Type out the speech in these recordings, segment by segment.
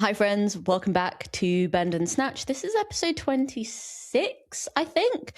Hi friends, welcome back to Bend and Snatch. This is episode 26, I think,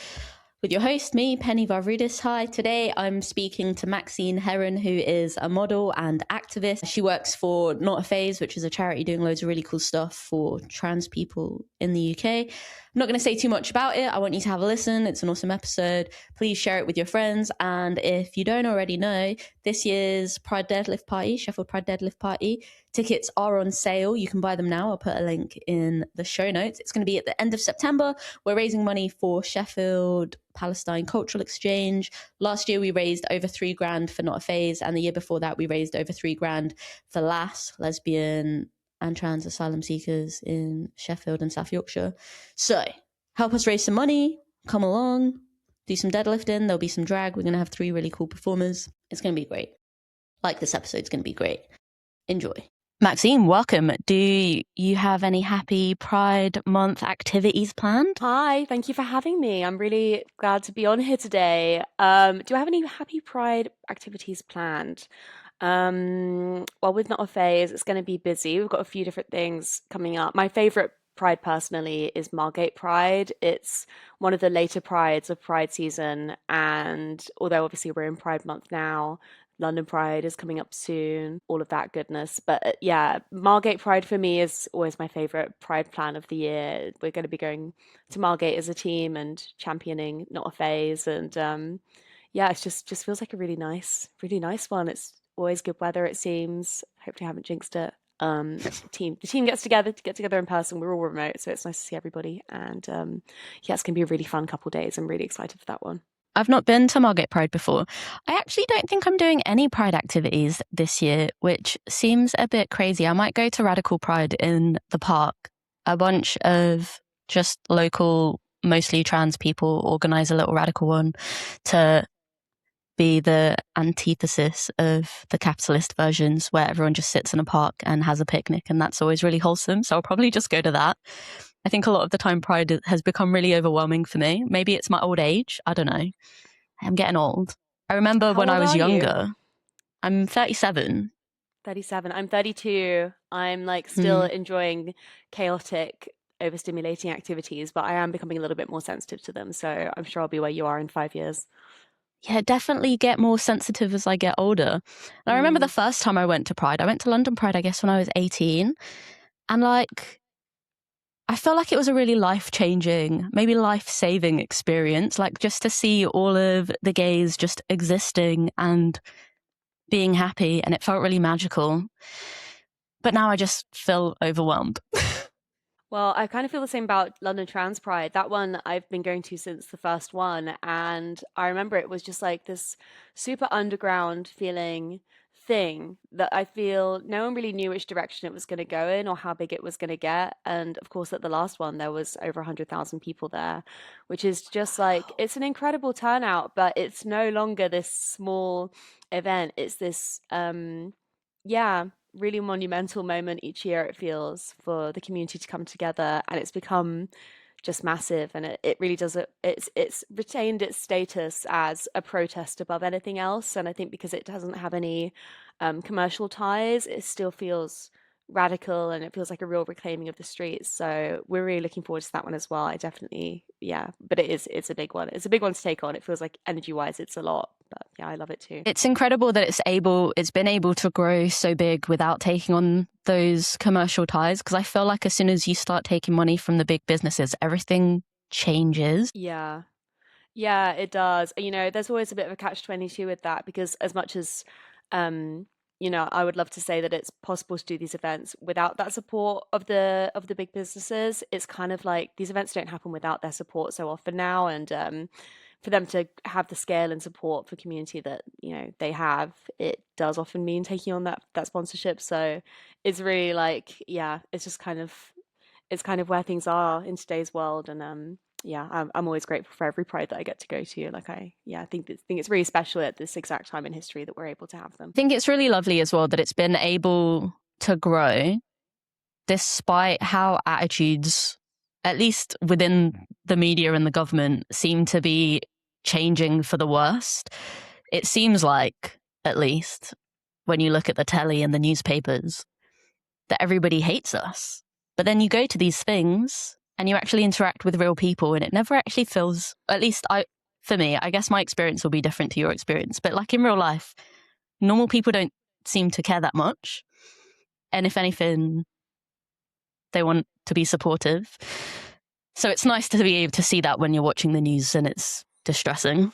with your host, me, Penny Varvidis. Hi, today I'm speaking to Maxine Heron, who is a model and activist. She works for NotAPhase, which is a charity doing loads of really cool stuff for trans people in the UK. I'm not going to say too much about it. I want you to have a listen. It's an awesome episode. Please share it with your friends. And if you don't already know, this year's Pride Deadlift Party, Sheffield Pride Deadlift Party, tickets are on sale. You can buy them now. I'll put a link in the show notes. It's going to be at the end of September. We're raising money for Sheffield Palestine Cultural Exchange. Last year we raised over $3,000 for NotAPhase, and the year before that we raised over $3,000 for LAS, lesbian and trans asylum seekers in Sheffield and South Yorkshire. So help us raise some money, come along, do some deadlifting. There'll be some drag. We're going to have 3 really cool performers. It's going to be great. Like, this episode's going to be great. Enjoy. Maxine, welcome. Do you have any happy Pride Month activities planned? Hi, thank you for having me. I'm really glad to be on here today. Do I have any happy Pride activities planned? Well, with NotAPhase, it's going to be busy. We've got a few different things coming up. My favorite Pride personally is Margate Pride. It's one of the later Prides of Pride season, and although obviously we're in Pride Month now, London Pride is coming up soon, all of that goodness. But yeah, Margate Pride for me is always my favorite Pride plan of the year. We're going to be going to Margate as a team and championing NotAPhase, and yeah, it's just feels like a really nice one. It's always good weather, it seems. Hopefully I haven't jinxed it. The team gets together in person. We're all remote, so it's nice to see everybody. And yeah, it's gonna be a really fun couple of days. I'm really excited for that one. I've not been to Margate Pride before. I actually don't think I'm doing any Pride activities this year, which seems a bit crazy. I might go to Radical Pride in the park. A bunch of just local, mostly trans people organise a little radical one to be the antithesis of the capitalist versions where everyone just sits in a park and has a picnic, and that's always really wholesome. So I'll probably just go to that. I think a lot of the time Pride has become really overwhelming for me. Maybe it's my old age. I don't know. I'm getting old. I remember How when I old was are you? younger. I'm 37. 37. I'm 32. I'm like still enjoying chaotic, overstimulating activities, but I am becoming a little bit more sensitive to them. So I'm sure I'll be where you are in 5 years. Yeah, definitely get more sensitive as I get older. And I remember the first time I went to Pride. I went to London Pride, I guess, when I was 18. And like, I felt like it was a really life-changing, maybe life-saving experience, like just to see all of the gays just existing and being happy, and it felt really magical. But now I just feel overwhelmed. Well, I kind of feel the same about London Trans Pride. That one I've been going to since the first one, and I remember it was just like this super underground feeling thing that I feel no one really knew which direction it was going to go in or how big it was going to get. And of course, at the last one, there was over 100,000 people there, which is just like it's an incredible turnout, but it's no longer this small event. It's this, yeah, really monumental moment each year, it feels, for the community to come together, and it's become just massive, and it really does it's retained its status as a protest above anything else. And I think because it doesn't have any commercial ties, it still feels radical, and it feels like a real reclaiming of the streets. So we're really looking forward to that one as well. I definitely, yeah, but it's a big one. It's a big one to take on. It feels like energy wise it's a lot, but yeah, I love it too. It's incredible that it's been able to grow so big without taking on those commercial ties, because I feel like as soon as you start taking money from the big businesses, everything changes. Yeah. Yeah, it does. There's always a bit of a catch-22 with that, because as much as um, I would love to say that it's possible to do these events without that support of the big businesses, it's kind of like these events don't happen without their support so often now, and for them to have the scale and support for community that, they have, it does often mean taking on that sponsorship. So it's really like, yeah, it's kind of where things are in today's world. And yeah, I'm always grateful for every Pride that I get to go to. Like I think it's really special at this exact time in history that we're able to have them. I think it's really lovely as well that it's been able to grow despite how attitudes, at least within the media and the government, seem to be changing for the worst. It seems like, at least when you look at the telly and the newspapers, that everybody hates us. But then you go to these things and you actually interact with real people, and it never actually feels, at least for me, I guess my experience will be different to your experience, but like in real life, normal people don't seem to care that much. And if anything, they want to be supportive. So it's nice to be able to see that when you're watching the news, and it's distressing.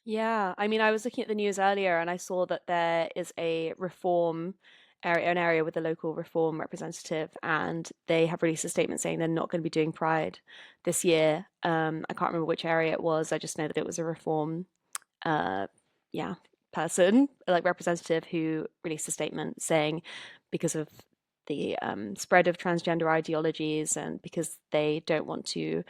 Yeah, I mean, I was looking at the news earlier and I saw that there is a reform area, an area with a local reform representative, and they have released a statement saying they're not going to be doing Pride this year. I can't remember which area it was. I just know that it was a reform, uh, yeah, person, like representative, who released a statement saying because of the spread of transgender ideologies and because they don't want to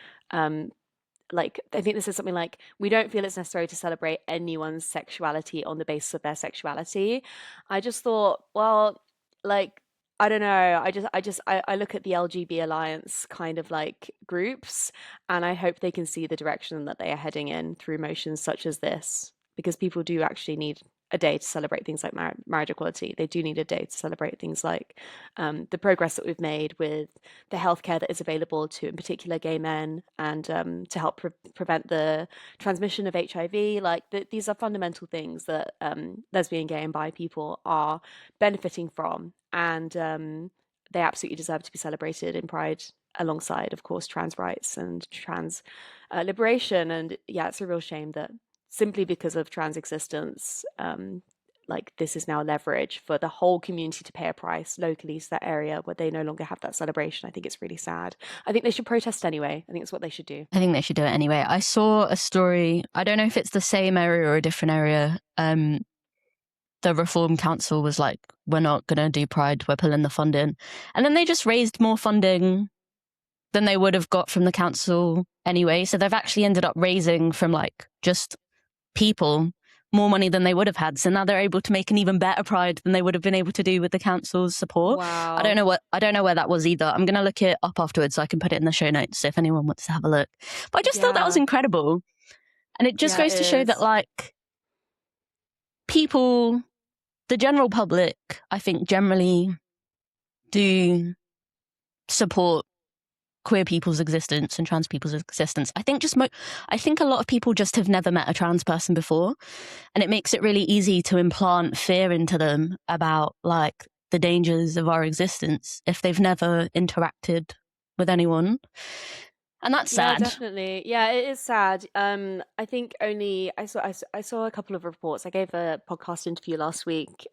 like I think this is something like we don't feel it's necessary to celebrate anyone's sexuality on the basis of their sexuality. I just thought, well, like I don't know. I look at the LGB Alliance kind of like groups, and I hope they can see the direction that they are heading in through motions such as this, because people do actually need a day to celebrate things like marriage equality. They do need a day to celebrate things like the progress that we've made with the healthcare that is available to, in particular, gay men, and to help prevent the transmission of HIV. Like these are fundamental things that lesbian, gay, and bi people are benefiting from, and they absolutely deserve to be celebrated in Pride alongside, of course, trans rights and trans liberation. And yeah, it's a real shame that simply because of trans existence, like this is now leverage for the whole community to pay a price locally to that area where they no longer have that celebration. I think it's really sad. I think they should protest anyway. I think it's what they should do. I think they should do it anyway. I saw a story, I don't know if it's the same area or a different area. The Reform Council was like, we're not going to do Pride, we're pulling the funding. And then they just raised more funding than they would have got from the council anyway. So they've actually ended up raising from like just people more money than they would have had. So now they're able to make an even better Pride than they would have been able to do with the council's support. Wow. I don't know where that was either. I'm going to look it up afterwards so I can put it in the show notes if anyone wants to have a look. But I just thought that was incredible. And it just goes to show that like people, the general public, I think generally do support queer people's existence and trans people's existence. I think I think a lot of people just have never met a trans person before, and it makes it really easy to implant fear into them about like the dangers of our existence if they've never interacted with anyone. And that's sad. Yeah, definitely. Yeah, it is sad. I think only I saw a couple of reports. I gave a podcast interview last week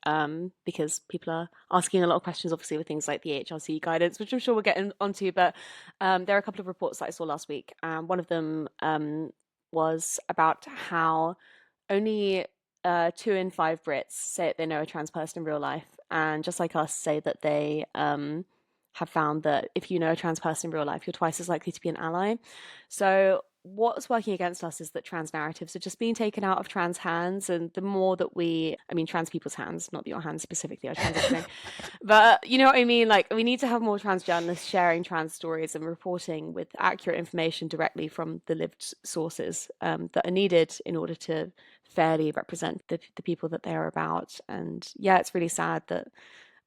because people are asking a lot of questions, obviously, with things like the HRC guidance, which I'm sure we'll get onto. But there are a couple of reports that I saw last week. One of them was about how only 2 in 5 Brits say that they know a trans person in real life, and just like us, say that they have found that if you know a trans person in real life, you're twice as likely to be an ally. So what's working against us is that trans narratives are just being taken out of trans hands, and the more that trans people's hands, not that your hands specifically are trans, but you know what I mean? Like, we need to have more trans journalists sharing trans stories and reporting with accurate information directly from the lived sources that are needed in order to fairly represent the people that they are about. And yeah, it's really sad that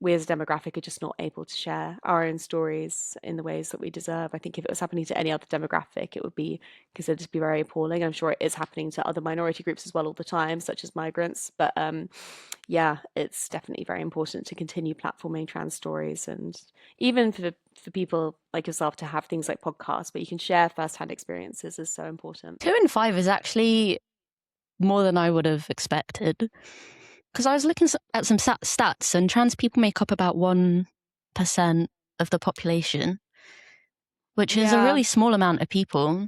we as a demographic are just not able to share our own stories in the ways that we deserve. I think if it was happening to any other demographic, it would be considered to be very appalling. I'm sure it is happening to other minority groups as well all the time, such as migrants. But yeah, it's definitely very important to continue platforming trans stories, and even for people like yourself to have things like podcasts where you can share firsthand experiences is so important. 2 in 5 is actually more than I would have expected. Because I was looking at some stats, and trans people make up about 1% of the population, which is a really small amount of people.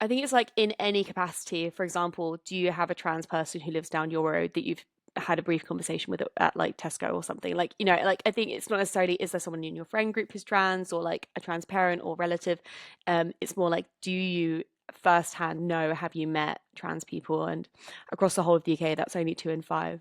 I think it's like in any capacity. For example, do you have a trans person who lives down your road that you've had a brief conversation with at like Tesco or something? Like, you know, like I think it's not necessarily is there someone in your friend group who's trans, or like a trans parent or relative. It's more like, do you firsthand know, have you met trans people? And across the whole of the UK, that's only 2 in 5.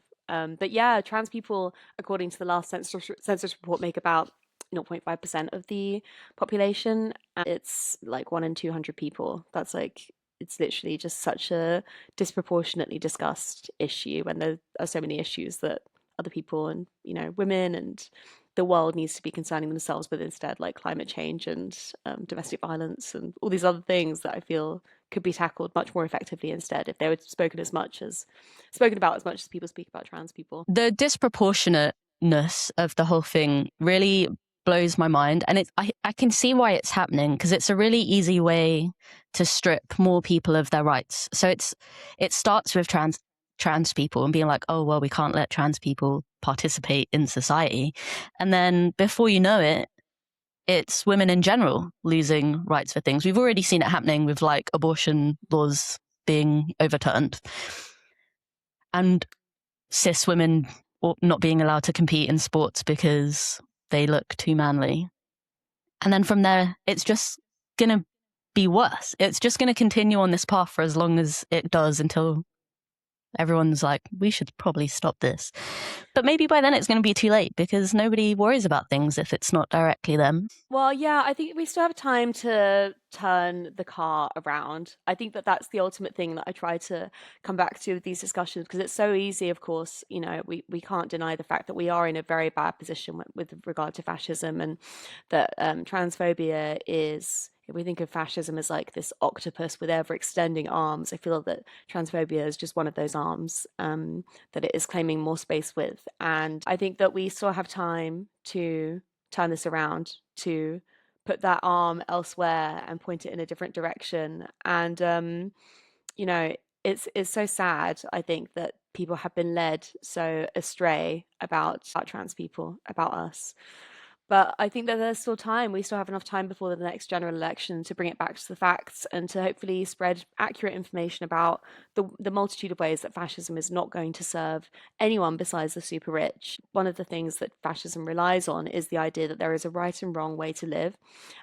But yeah, trans people, according to the last census report, make about 0.5% of the population. And it's like 1 in 200 people. That's like, it's literally just such a disproportionately discussed issue when there are so many issues that other people and, you know, women and the world needs to be concerning themselves with instead, like climate change and domestic violence and all these other things that I feel could be tackled much more effectively instead if they were spoken about as much as people speak about trans people. The disproportionateness of the whole thing really blows my mind, and I can see why it's happening, because it's a really easy way to strip more people of their rights. So it starts with trans people and being like, oh well, we can't let trans people participate in society, and then before you know it, it's women in general losing rights for things. We've already seen it happening with like abortion laws being overturned, and cis women not being allowed to compete in sports because they look too manly. And then from there, it's just going to be worse. It's just going to continue on this path for as long as it does, until everyone's like, we should probably stop this. But maybe by then it's going to be too late, because nobody worries about things if it's not directly them. Well, yeah, I think we still have time to turn the car around. I think that that's the ultimate thing that I try to come back to with these discussions, because it's so easy, of course, we can't deny the fact that we are in a very bad position with regard to fascism, and that transphobia is, if we think of fascism as like this octopus with ever extending arms, I feel that transphobia is just one of those arms that it is claiming more space with. And I think that we still have time to turn this around, to put that arm elsewhere and point it in a different direction. And it's so sad, I think, that people have been led so astray about trans people, about us. But I think that there's still time. We still have enough time before the next general election to bring it back to the facts and to hopefully spread accurate information about the multitude of ways that fascism is not going to serve anyone besides the super rich. One of the things that fascism relies on is the idea that there is a right and wrong way to live,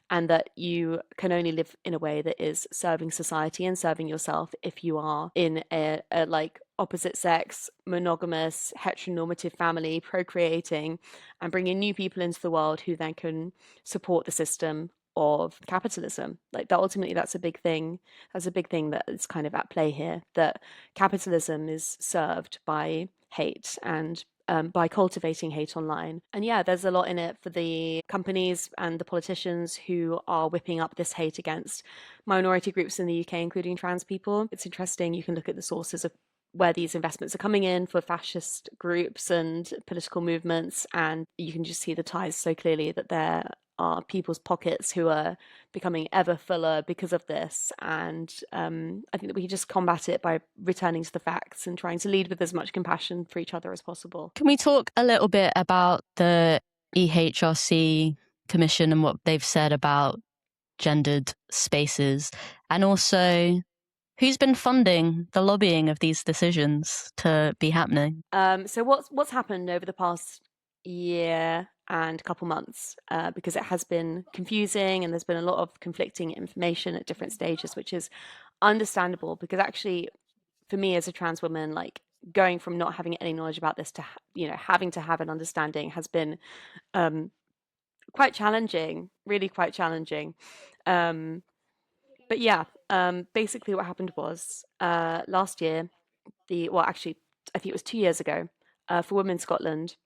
and that you can only live in a way that is serving society and serving yourself if you are in a like opposite sex, monogamous, heteronormative family, procreating and bringing new people into the world who then can support the system of capitalism. Like that, ultimately, that's a big thing. That's a big thing that is kind of at play here, that capitalism is served by hate and by cultivating hate online. And yeah, there's a lot in it for the companies and the politicians who are whipping up this hate against minority groups in the UK, including trans people. It's interesting. You can look at the sources of where these investments are coming in for fascist groups and political movements, and you can just see the ties so clearly that there are people's pockets who are becoming ever fuller because of this. And I think that we can just combat it by returning to the facts and trying to lead with as much compassion for each other as possible. Can we talk a little bit about the EHRC Commission and what they've said about gendered spaces, and also who's been funding the lobbying of these decisions to be happening? So what's happened over the past year and couple months, because it has been confusing and there's been a lot of conflicting information at different stages, which is understandable, because actually for me as a trans woman, like going from not having any knowledge about this to having to have an understanding has been quite challenging, really quite challenging. But yeah, basically what happened was last year, actually I think it was 2 years ago, for Women Scotland,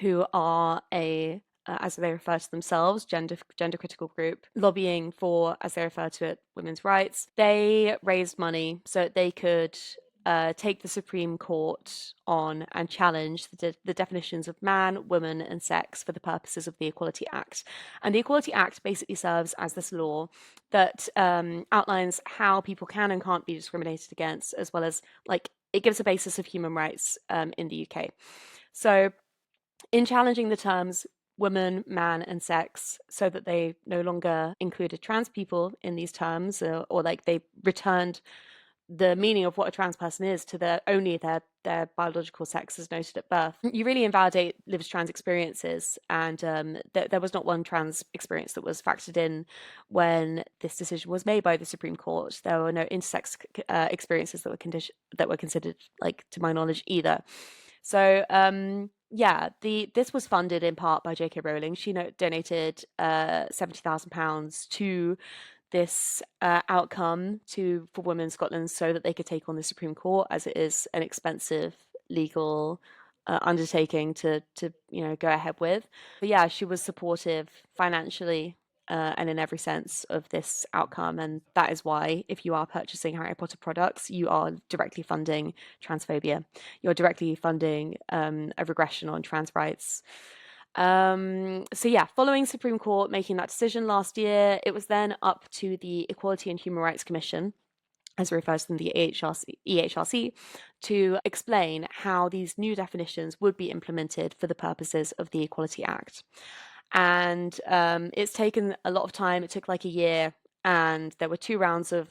who are as they refer to themselves, gender critical group, lobbying for, as they refer to it, women's rights. They raised money so that they could take the Supreme Court on and challenge the definitions of man, woman, and sex for the purposes of the Equality Act. And the Equality Act basically serves as this law that outlines how people can and can't be discriminated against, as well as like it gives a basis of human rights in the UK. So in challenging the terms woman, man, and sex, so that they no longer included trans people in these terms, or like they returned the meaning of what a trans person is to their biological sex as noted at birth. You really invalidate lived trans experiences, and there was not one trans experience that was factored in when this decision was made by the Supreme Court. There were no intersex experiences that were considered, like to my knowledge, either. So this was funded in part by J.K. Rowling. She donated £70,000 to this outcome for Women in Scotland so that they could take on the Supreme Court, as it is an expensive legal undertaking to go ahead with. But yeah, she was supportive financially and in every sense of this outcome, and that is why if you are purchasing Harry Potter products, you are directly funding transphobia. You're directly funding a regression on trans rights. So yeah, following Supreme Court making that decision last year, it was then up to the Equality and Human Rights Commission, as referred to in the EHRC, to explain how these new definitions would be implemented for the purposes of the Equality Act. And it's taken a lot of time. It took like a year, and there were 2 rounds of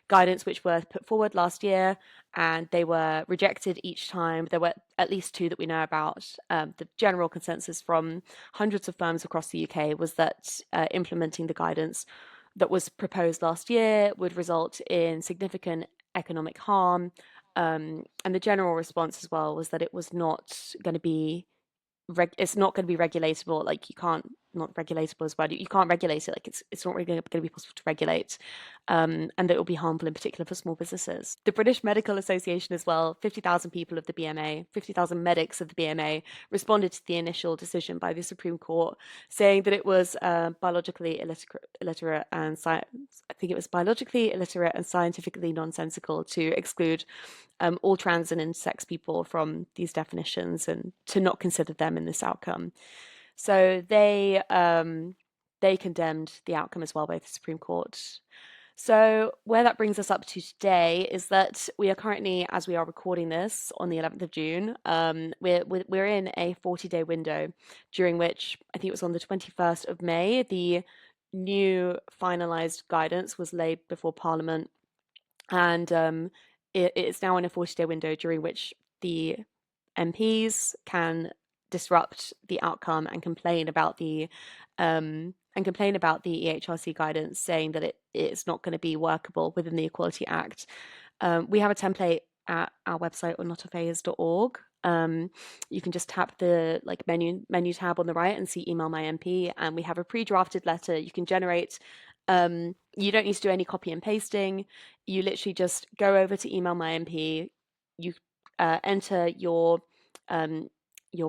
guidance which were put forward last year, and they were rejected each time. There were at least 2 that we know about. The general consensus from hundreds of firms across the UK was that implementing the guidance that was proposed last year would result in significant economic harm. And the general response as well was that it was not going to be it's not going to be regulatable. Like, you can't, not regulatable as well. You can't regulate it. Like, it's not really going to be possible to regulate, and that it will be harmful in particular for small businesses. The British Medical Association as well, 50,000 people of the BMA, 50,000 medics of the BMA responded to the initial decision by the Supreme Court, saying that it was biologically illiterate and I think it was biologically illiterate and scientifically nonsensical to exclude all trans and intersex people from these definitions and to not consider them in this outcome. So they condemned the outcome as well by the Supreme Court. So where that brings us up to today is that we are currently, as we are recording this on the 11th of June, we're in a 40-day window during which, I think it was on the 21st of May, the new finalised guidance was laid before Parliament, and it's now in a 40-day window during which the MPs can disrupt the outcome and complain about the EHRC guidance, saying that it's not going to be workable within the Equality Act. We have a template at our website on NotAPhase.org. You can just tap the menu tab on the right and see Email My MP, and we have a pre-drafted letter you can generate. You don't need to do any copy and pasting. You literally just go over to Email My MP. You enter your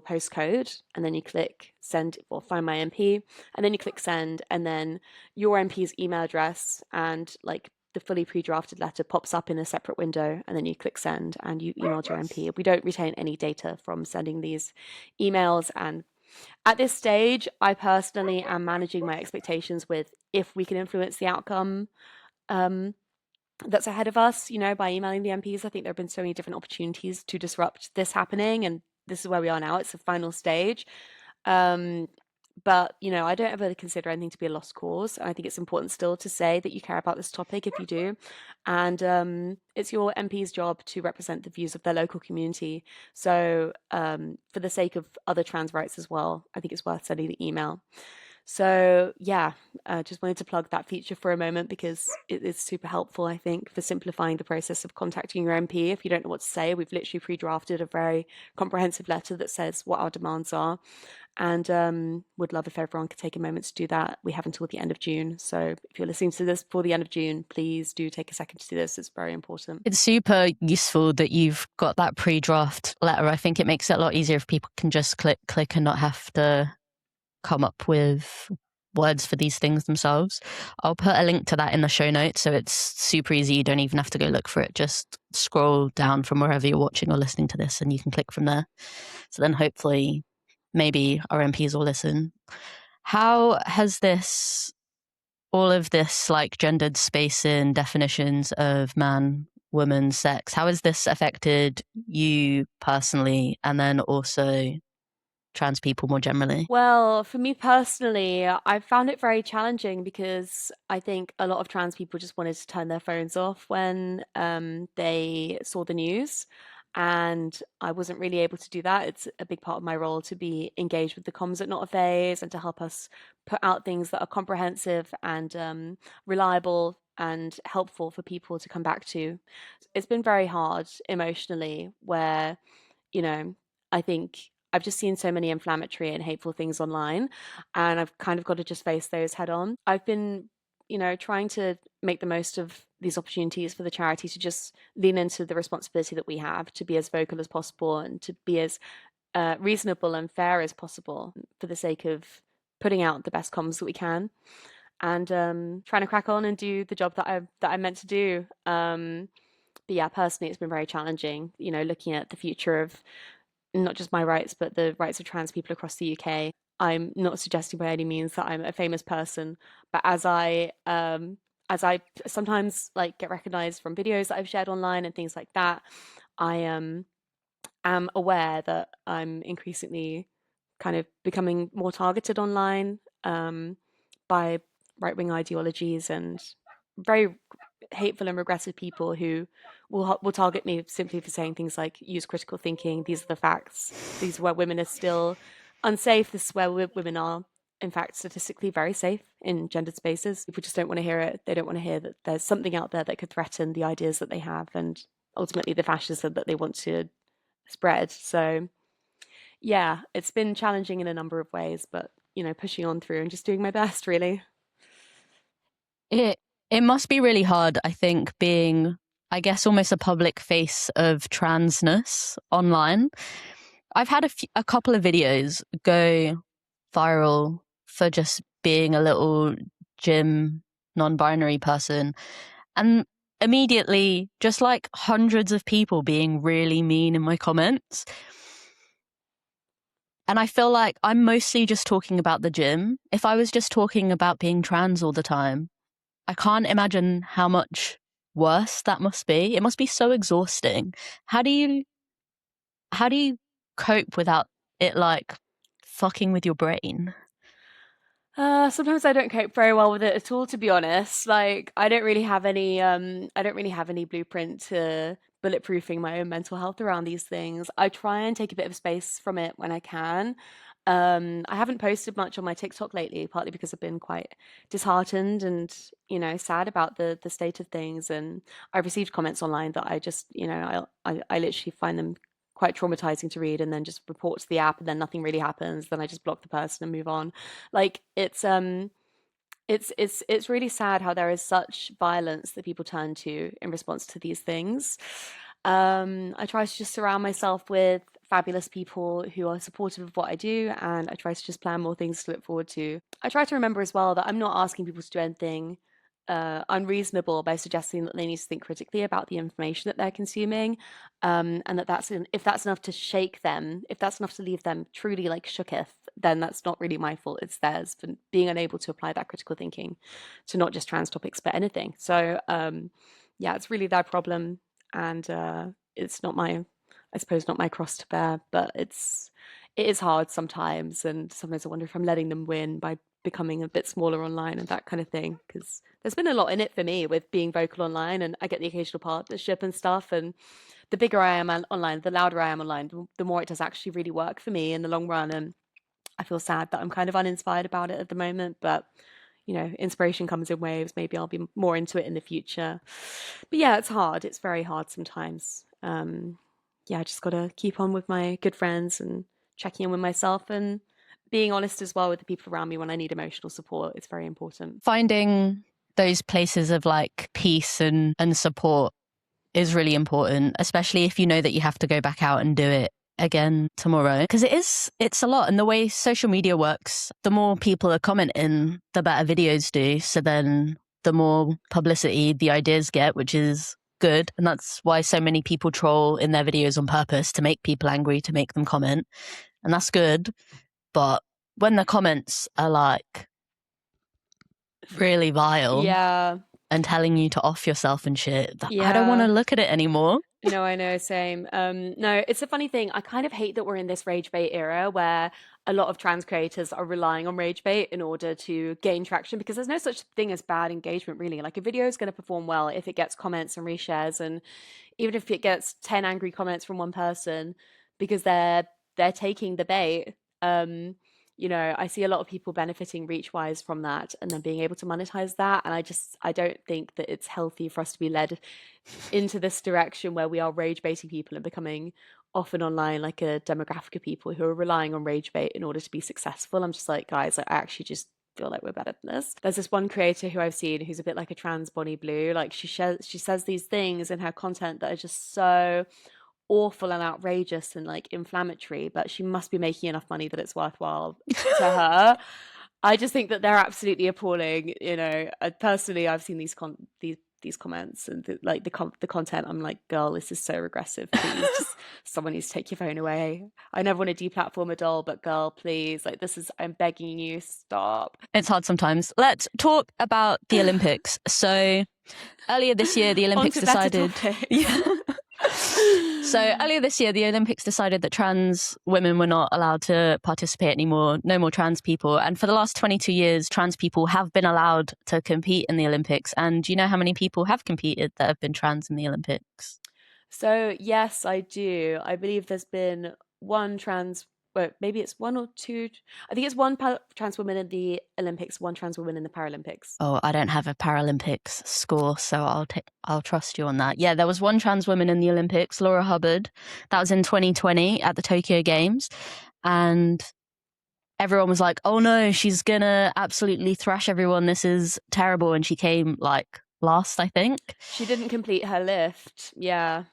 postcode, and then you click send or find my MP, and then you click send, and then your MP's email address and like the fully pre-drafted letter pops up in a separate window, and then you click send and you emailed your MP. We don't retain any data from sending these emails, and at this stage, I personally am managing my expectations with if we can influence the outcome that's ahead of us, by emailing the MPs. I think there have been so many different opportunities to disrupt this happening, and this is where we are now. It's the final stage. But, I don't ever consider anything to be a lost cause. I think it's important still to say that you care about this topic if you do. And it's your MP's job to represent the views of their local community. So for the sake of other trans rights as well, I think it's worth sending the email. So yeah, just wanted to plug that feature for a moment because it is super helpful, I think, for simplifying the process of contacting your MP. If you don't know what to say, we've literally pre-drafted a very comprehensive letter that says what our demands are, and would love if everyone could take a moment to do that. We have until the end of June. So if you're listening to this before the end of June, please do take a second to do this. It's very important. It's super useful that you've got that pre-draft letter. I think it makes it a lot easier if people can just click and not have to come up with words for these things themselves. I'll put a link to that in the show notes, so it's super easy. You don't even have to go look for it. Just scroll down from wherever you're watching or listening to this and you can click from there. So then hopefully maybe our MPs will listen. How has all of this like gendered spacing, definitions of man, woman, sex, how has this affected you personally, and then also trans people more generally? Well, for me personally, I found it very challenging because I think a lot of trans people just wanted to turn their phones off when they saw the news. And I wasn't really able to do that. It's a big part of my role to be engaged with the comms at NotAPhase and to help us put out things that are comprehensive and reliable and helpful for people to come back to. It's been very hard emotionally where, I think I've just seen so many inflammatory and hateful things online, and I've kind of got to just face those head on. I've been, trying to make the most of these opportunities for the charity to just lean into the responsibility that we have to be as vocal as possible and to be as reasonable and fair as possible for the sake of putting out the best comms that we can and trying to crack on and do the job that I'm meant to do. But yeah, personally, it's been very challenging, looking at the future of not just my rights, but the rights of trans people across the UK. I'm not suggesting by any means that I'm a famous person, but as I sometimes like get recognized from videos that I've shared online and things like that, I am aware that I'm increasingly kind of becoming more targeted online by right-wing ideologies and very hateful and regressive people who will target me simply for saying things like use critical thinking, these are the facts, these are where women are still unsafe, this is where women are in fact statistically very safe in gendered spaces. People just don't want to hear it. They don't want to hear that there's something out there that could threaten the ideas that they have and ultimately the fascism that they want to spread. So yeah, it's been challenging in a number of ways, but pushing on through and just doing my best, really. It it must be really hard, I think, being, I guess, almost a public face of transness online. I've had a couple of videos go viral for just being a little gym non-binary person, and immediately just like hundreds of people being really mean in my comments. And I feel like I'm mostly just talking about the gym. If I was just talking about being trans all the time, I can't imagine how much worse that must be. It must be so exhausting. How do you cope without it like fucking with your brain? Sometimes I don't cope very well with it at all, to be honest. Like, I don't really have any blueprint to bulletproofing my own mental health around these things. I try and take a bit of space from it when I can. I haven't posted much on my TikTok lately, partly because I've been quite disheartened and, sad about the state of things. And I've received comments online that I just, I literally find them quite traumatizing to read and then just report to the app and then nothing really happens. Then I just block the person and move on. Like it's really sad how there is such violence that people turn to in response to these things. I try to just surround myself with fabulous people who are supportive of what I do, and I try to just plan more things to look forward to. I try to remember as well that I'm not asking people to do anything unreasonable by suggesting that they need to think critically about the information that they're consuming, and if that's enough to shake them, if that's enough to leave them truly like shooketh, then that's not really my fault. It's theirs for being unable to apply that critical thinking to not just trans topics but anything. So yeah, it's really their problem, and it's not my, I suppose, not my cross to bear. But it is hard sometimes, and sometimes I wonder if I'm letting them win by becoming a bit smaller online and that kind of thing, because there's been a lot in it for me with being vocal online, and I get the occasional partnership and stuff, and the bigger I am online, the louder I am online, the more it does actually really work for me in the long run. And I feel sad that I'm kind of uninspired about it at the moment, but inspiration comes in waves. Maybe I'll be more into it in the future. But yeah, it's hard. It's very hard sometimes. Yeah, I just got to keep on with my good friends and checking in with myself and being honest as well with the people around me when I need emotional support. It's very important. Finding those places of like peace and support is really important, especially if you know that you have to go back out and do it again tomorrow, because it's a lot. And the way social media works, the more people are commenting, the better videos do, so then the more publicity the ideas get, which is good. And that's why so many people troll in their videos on purpose, to make people angry, to make them comment, and that's good. But when the comments are like really vile Yeah. and telling you to off yourself and shit, I don't want to Yeah. look at it anymore. No, I know, same. No, it's a funny thing. I kind of hate that we're in this rage bait era where a lot of trans creators are relying on rage bait in order to gain traction, because there's no such thing as bad engagement, really. Like, a video is going to perform well if it gets comments and reshares, and even if it gets 10 angry comments from one person because they're taking the bait. I see a lot of people benefiting reach wise from that and then being able to monetize that. And I don't think that it's healthy for us to be led into this direction where we are rage baiting people and becoming often online like a demographic of people who are relying on rage bait in order to be successful. I'm just like, guys, I actually just feel like we're better than this. There's this one creator who I've seen who's a bit like a trans Bonnie Blue. Like, she says these things in her content that are just so awful and outrageous and like inflammatory, but she must be making enough money that it's worthwhile to her. I just think that they're absolutely appalling. Personally, I've seen these comments and the content. I'm like, girl, this is so regressive. Please, just someone needs to take your phone away. I never want to deplatform a doll, but girl, please, like I'm begging you, stop. It's hard sometimes. Let's talk about the Olympics. So earlier this year, the Olympics decided. So earlier this year, the Olympics decided that trans women were not allowed to participate anymore. No more trans people. And for the last 22 years, trans people have been allowed to compete in the Olympics. And do you know how many people have competed that have been trans in the Olympics? So yes, I do. I believe there's been one trans, well, maybe it's one or two. I think it's one trans woman in the Olympics, one trans woman in the Paralympics. Oh, I don't have a Paralympics score, so I'll trust you on that. Yeah, there was one trans woman in the Olympics, Laura Hubbard. That was in 2020 at the Tokyo Games. And everyone was like, oh no, she's gonna absolutely thrash everyone. This is terrible. And she came like last, I think. She didn't complete her lift. Yeah.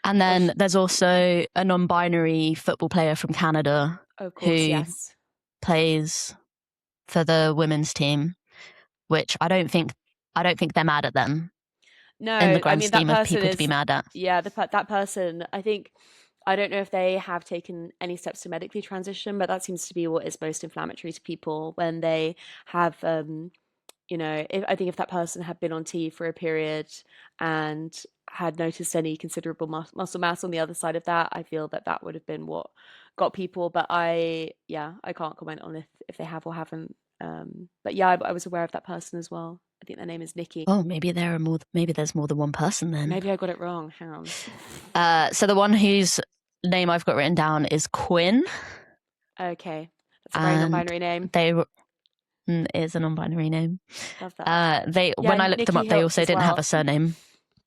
And then there's also a non-binary football player from Canada who plays for the women's team, which I don't think they're mad at them. No, in the grand scheme of people to be mad at. Yeah, that person, I don't know if they have taken any steps to medically transition, but that seems to be what is most inflammatory to people when they have, if that person had been on T for a period and had noticed any considerable muscle mass on the other side of that, I feel that would have been what got people. But I can't comment on if they have or haven't. But yeah, I was aware of that person as well. I think their name is Nikki. Oh, maybe there's more than one person then. Maybe I got it wrong. Hang on. So the one whose name I've got written down is Quinn. Okay, that's a very non-binary name. It is a non-binary name. Love that. When I looked Nikki them up, they also didn't have a well. surname.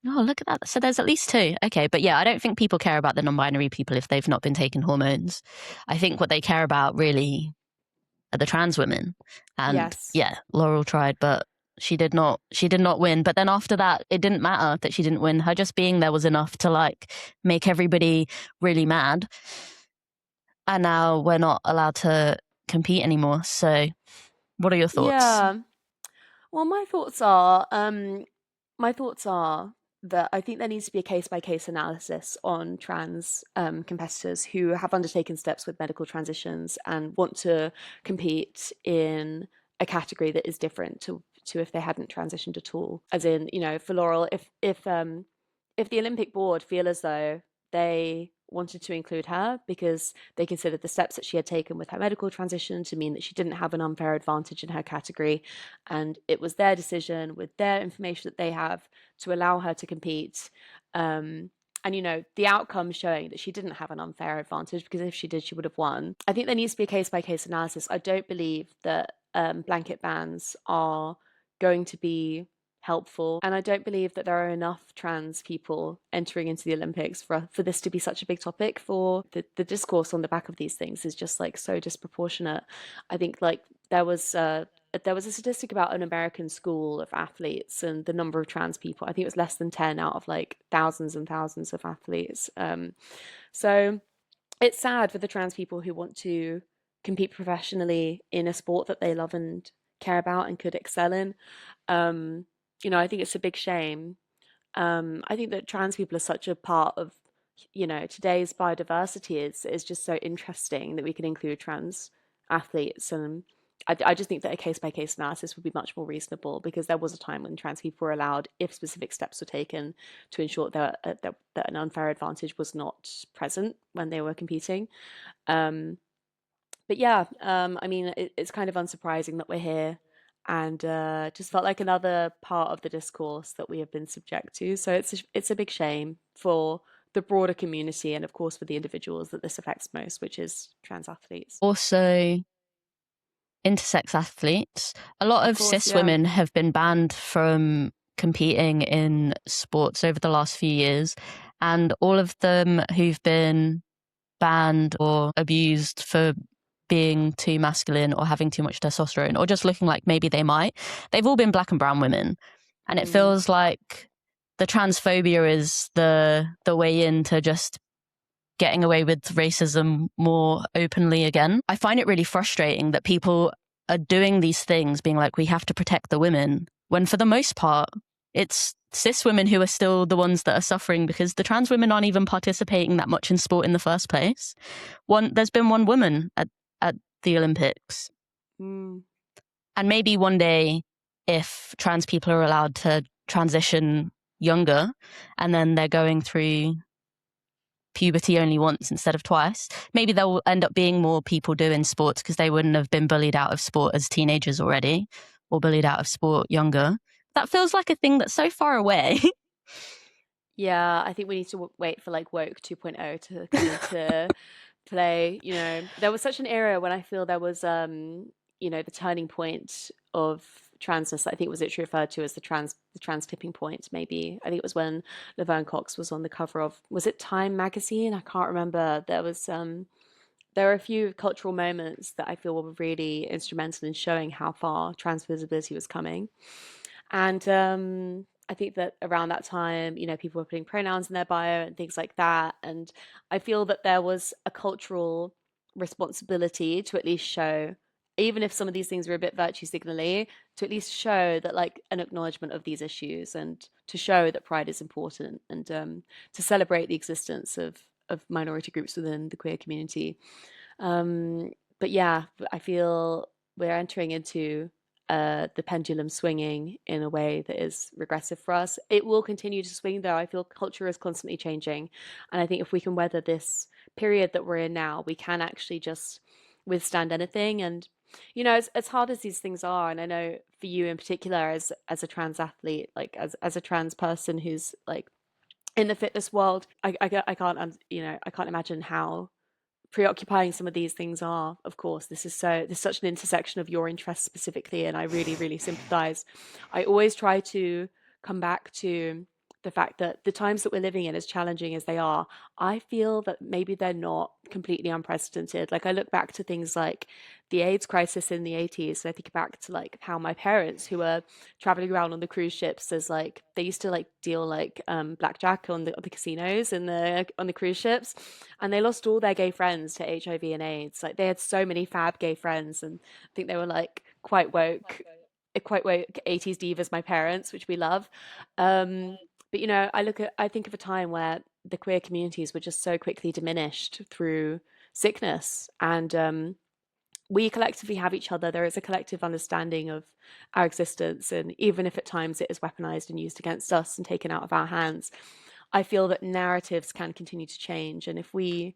Oh, look at that. So there's at least two. Okay, but yeah, I don't think people care about the non-binary people if they've not been taking hormones. I think what they care about really are the trans women. And yeah, Laurel tried, but she did not win. But then after that, it didn't matter that she didn't win. Her just being there was enough to like make everybody really mad. And now we're not allowed to compete anymore. So what are your thoughts? Yeah. Well, my thoughts are that I think there needs to be a case-by-case analysis on trans competitors who have undertaken steps with medical transitions and want to compete in a category that is different to if they hadn't transitioned at all. As in, for Laurel, if the Olympic board feel as though they wanted to include her because they considered the steps that she had taken with her medical transition to mean that she didn't have an unfair advantage in her category, and it was their decision with their information that they have to allow her to compete, and the outcome showing that she didn't have an unfair advantage, because if she did, she would have won. I think there needs to be a case-by-case analysis. I don't believe that blanket bans are going to be helpful, and I don't believe that there are enough trans people entering into the Olympics for this to be such a big topic. For the discourse on the back of these things is just like so disproportionate. I think like there was a statistic about an American school of athletes and the number of trans people. I think it was less than 10 out of like thousands and thousands of athletes. So it's sad for the trans people who want to compete professionally in a sport that they love and care about and could excel in. I think it's a big shame. I think that trans people are such a part of, today's biodiversity is just so interesting that we can include trans athletes. And I just think that a case-by-case analysis would be much more reasonable, because there was a time when trans people were allowed if specific steps were taken to ensure that an unfair advantage was not present when they were competing. But yeah, it's kind of unsurprising that we're here, and just felt like another part of the discourse that we have been subject to. So it's a big shame for the broader community, and of course for the individuals that this affects most, which is trans athletes. Also, intersex athletes. A lot of cis women have been banned from competing in sports over the last few years, and all of them who've been banned or abused for being too masculine or having too much testosterone or just looking like maybe they might, they've all been Black and brown women. And it feels like the transphobia is the way into just getting away with racism more openly again. I find it really frustrating that people are doing these things, being like, we have to protect the women, when for the most part, it's cis women who are still the ones that are suffering, because the trans women aren't even participating that much in sport in the first place. There's been one woman at the Olympics. Mm. And maybe one day, if trans people are allowed to transition younger, and then they're going through puberty only once instead of twice, maybe there will end up being more people doing sports because they wouldn't have been bullied out of sport as teenagers already, or bullied out of sport younger. That feels like a thing that's so far away. Yeah, I think we need to wait for like woke 2.0 to come into play. You know, there was such an era when I feel there was you know, the turning point of transness. I think it was literally referred to as the trans tipping point, maybe. I think it was when Laverne Cox was on the cover of, was it Time magazine? I can't remember. There were a few cultural moments that I feel were really instrumental in showing how far trans visibility was coming. And I think that around that time, you know, people were putting pronouns in their bio and things like that. And I feel that there was a cultural responsibility to at least show, even if some of these things were a bit virtue signally, to at least show that like an acknowledgement of these issues, and to show that pride is important, and to celebrate the existence of minority groups within the queer community. Um, but yeah, I feel we're entering into the pendulum swinging in a way that is regressive for us. It will continue to swing, though. I feel culture is constantly changing. And I think if we can weather this period that we're in now, we can actually just withstand anything. And, you know, as hard as these things are, and I know for you in particular, as a trans athlete, like as a trans person who's like in the fitness world, I can't, you know, I can't imagine how preoccupying some of these things are. Of course, there's such an intersection of your interests specifically, and I really sympathize. I always try to come back to the fact that the times that we're living in, as challenging as they are, I feel that maybe they're not completely unprecedented. Like I look back to things like the AIDS crisis in the 80s, and I think back to like how my parents, who were traveling around on the cruise ships, as like they used to like deal like blackjack on the casinos and the on the cruise ships, and they lost all their gay friends to HIV and AIDS. Like they had so many fab gay friends, and I think they were like quite woke 80s divas, my parents, which we love. But you know, I think of a time where the queer communities were just so quickly diminished through sickness, and we collectively have each other. There is a collective understanding of our existence, and even if at times it is weaponized and used against us and taken out of our hands, I feel that narratives can continue to change. And if we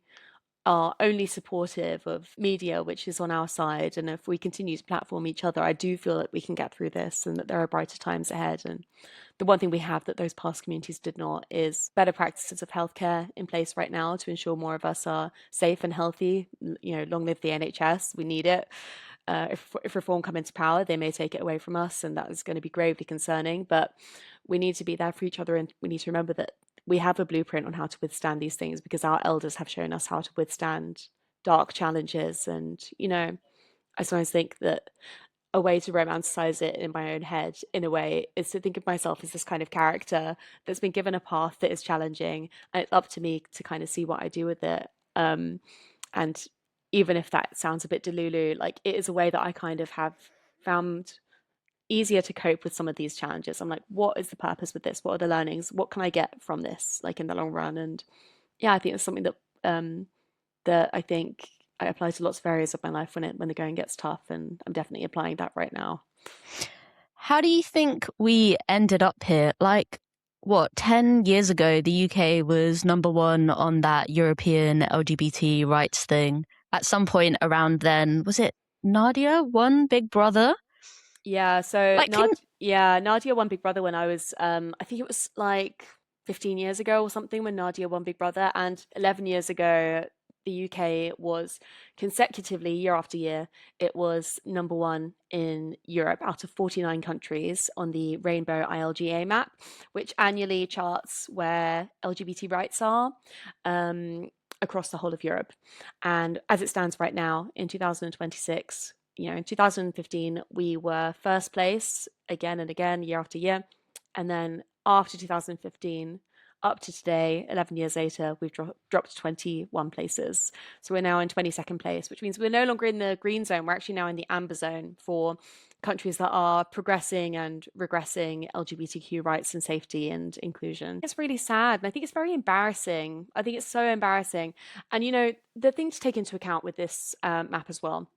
are only supportive of media which is on our side, and if we continue to platform each other, I do feel that we can get through this and that there are brighter times ahead. And the one thing we have that those past communities did not is better practices of healthcare in place right now to ensure more of us are safe and healthy. You know, long live the NHS, we need it. If reform come into power, they may take it away from us, and that is going to be gravely concerning. But we need to be there for each other, and we need to remember that we have a blueprint on how to withstand these things, because our elders have shown us how to withstand dark challenges. And, you know, I sometimes think that a way to romanticize it in my own head, in a way, is to think of myself as this kind of character that's been given a path that is challenging, and it's up to me to kind of see what I do with it. And even if that sounds a bit delulu, like it is a way that I kind of have found easier to cope with some of these challenges. I'm like, what is the purpose with this? What are the learnings? What can I get from this, like in the long run? And yeah, I think it's something that that I think I apply to lots of areas of my life when the going gets tough, and I'm definitely applying that right now. How do you think we ended up here? Like, what, 10 years ago, the UK was number one on that European LGBT rights thing. At some point around then, was it Nadia won Big Brother? Yeah, so Like, can Nadia won Big Brother when I was I think it was like 15 years ago or something, when Nadia won Big Brother, and 11 years ago the UK was consecutively, year after year, it was number one in Europe out of 49 countries on the Rainbow ILGA map, which annually charts where LGBT rights are across the whole of Europe. And as it stands right now in 2026, you know, in 2015, we were first place again and again, year after year. And then after 2015 up to today, 11 years later, we've dropped 21 places. So we're now in 22nd place, which means we're no longer in the green zone. We're actually now in the amber zone for countries that are progressing and regressing LGBTQ rights and safety and inclusion. It's really sad. And I think it's very embarrassing. I think it's so embarrassing. And, the thing to take into account with this map as well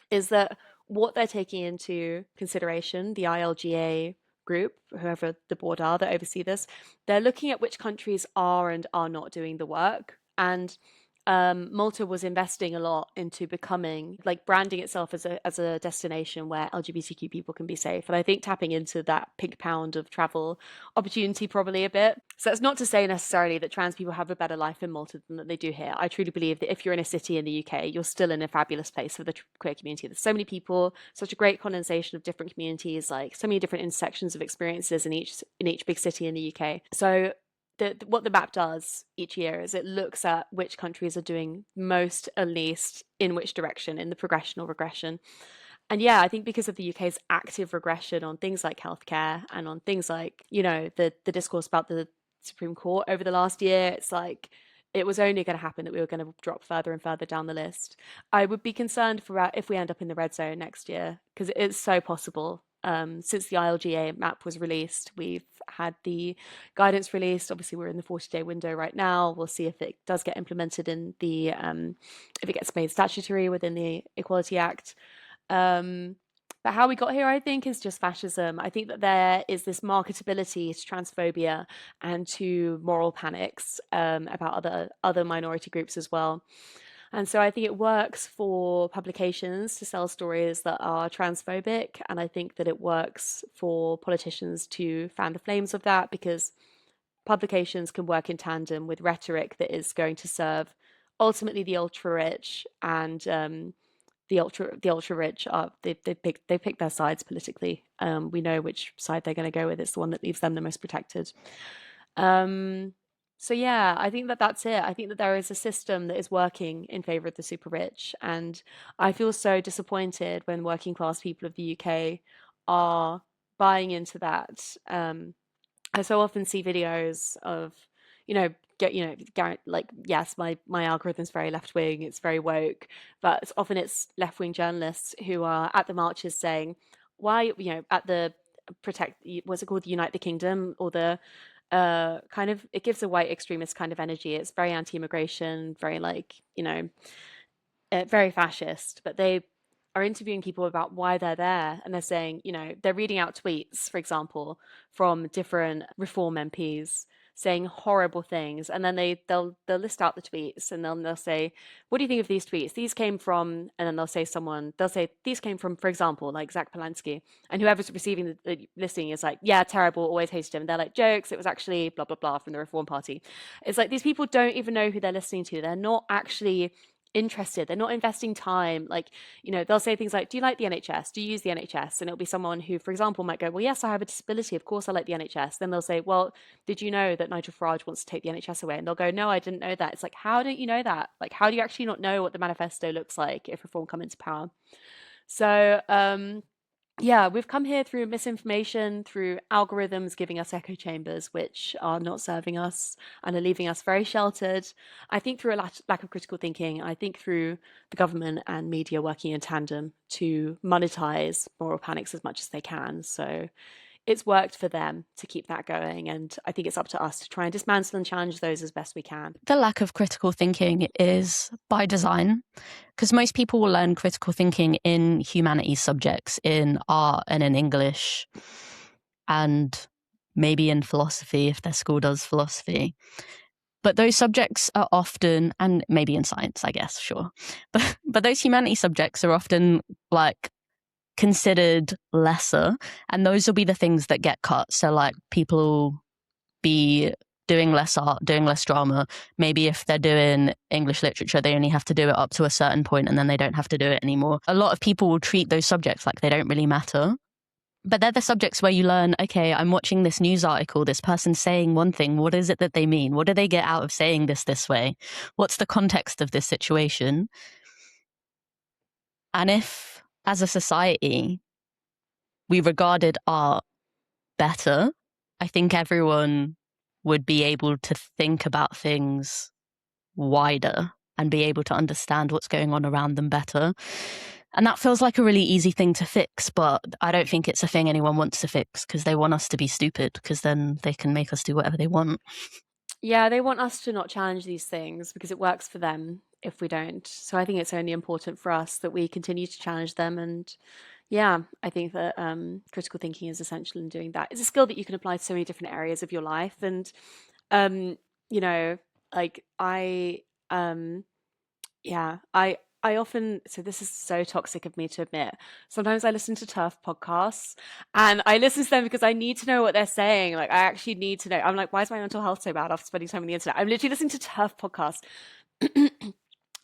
is that what they're taking into consideration, the ILGA group, whoever the board are that oversee this, they're looking at which countries are and are not doing the work. And Malta was investing a lot into becoming, like, branding itself as a destination where LGBTQ people can be safe. And I think tapping into that pink pound of travel opportunity probably a bit. So that's not to say necessarily that trans people have a better life in Malta than that they do here. I truly believe that if you're in a city in the UK, you're still in a fabulous place for the queer community. There's so many people, such a great condensation of different communities, like so many different intersections of experiences in each big city in the UK. So what the map does each year is it looks at which countries are doing most and least in which direction in the progression or regression. And yeah, I think because of the UK's active regression on things like healthcare and on things like, the discourse about the Supreme Court over the last year, it's like it was only going to happen that we were going to drop further and further down the list. I would be concerned for if we end up in the red zone next year, because it's so possible. Since the ILGA map was released, we've had the guidance released. Obviously, we're in the 40-day window right now. We'll see if it does get implemented in the, if it gets made statutory within the Equality Act. But how we got here, I think, is just fascism. I think that there is this marketability to transphobia and to moral panics about other minority groups as well. And so I think it works for publications to sell stories that are transphobic. And I think that it works for politicians to fan the flames of that, because publications can work in tandem with rhetoric that is going to serve ultimately the ultra rich. And the ultra rich are they pick their sides politically. We know which side they're going to go with. It's the one that leaves them the most protected. So yeah, I think that that's it. I think that there is a system that is working in favor of the super rich, and I feel so disappointed when working class people of the UK are buying into that. I so often see videos of, like, yes, my algorithm's very left wing, it's very woke, but often it's left wing journalists who are at the marches saying, why, at the what's it called, the Unite the Kingdom, or the kind of, it gives a white extremist kind of energy. It's very anti-immigration, very like, very fascist, but they are interviewing people about why they're there, and they're saying, they're reading out tweets, for example, from different Reform MPs saying horrible things, and then they'll list out the tweets, and then they'll say, what do you think of these tweets? These came from, and then they'll say these came from, for example, like Zach Polanski, and whoever's receiving the listing is like, yeah, terrible, always hated him. And they're like, jokes, it was actually blah blah blah from the Reform Party. It's like these people don't even know who they're listening to. They're not actually interested, they're not investing time. Like, they'll say things like, do you like the NHS, do you use the NHS? And it'll be someone who, for example, might go, well, yes, I have a disability, of course I like the NHS. Then they'll say, well, did you know that Nigel Farage wants to take the NHS away? And they'll go, no, I didn't know that. It's like, how don't you know that? Like, how do you actually not know what the manifesto looks like if Reform come into power? So yeah, we've come here through misinformation, through algorithms giving us echo chambers, which are not serving us and are leaving us very sheltered. I think through a lack of critical thinking. I think through the government and media working in tandem to monetize moral panics as much as they can. So it's worked for them to keep that going. And I think it's up to us to try and dismantle and challenge those as best we can. The lack of critical thinking is by design, because most people will learn critical thinking in humanities subjects, in art and in English, and maybe in philosophy if their school does philosophy. But those subjects are often, and maybe in science, I guess, sure. But those humanities subjects are often like considered lesser, and those will be the things that get cut. So like people will be doing less art, doing less drama. Maybe if they're doing English literature, they only have to do it up to a certain point and then they don't have to do it anymore. A lot of people will treat those subjects like they don't really matter. But they're the subjects where you learn, okay, I'm watching this news article, this person's saying one thing. What is it that they mean? What do they get out of saying this way? What's the context of this situation? And if, as a society, we regarded art better I think everyone would be able to think about things wider and be able to understand what's going on around them better. And that feels like a really easy thing to fix, but I don't think it's a thing anyone wants to fix because they want us to be stupid because then they can make us do whatever they want. Yeah, they want us to not challenge these things because it works for them if we don't. So I think it's only important for us that we continue to challenge them. And yeah, I think that critical thinking is essential in doing that. It's a skill that you can apply to so many different areas of your life. And, um, you know, like um, yeah, I often, so this is so toxic of me to admit. Sometimes I listen to turf podcasts and I listen to them because I need to know what they're saying. Like I actually need to know. I'm like, why is my mental health so bad after spending time on the internet? I'm literally listening to turf podcasts.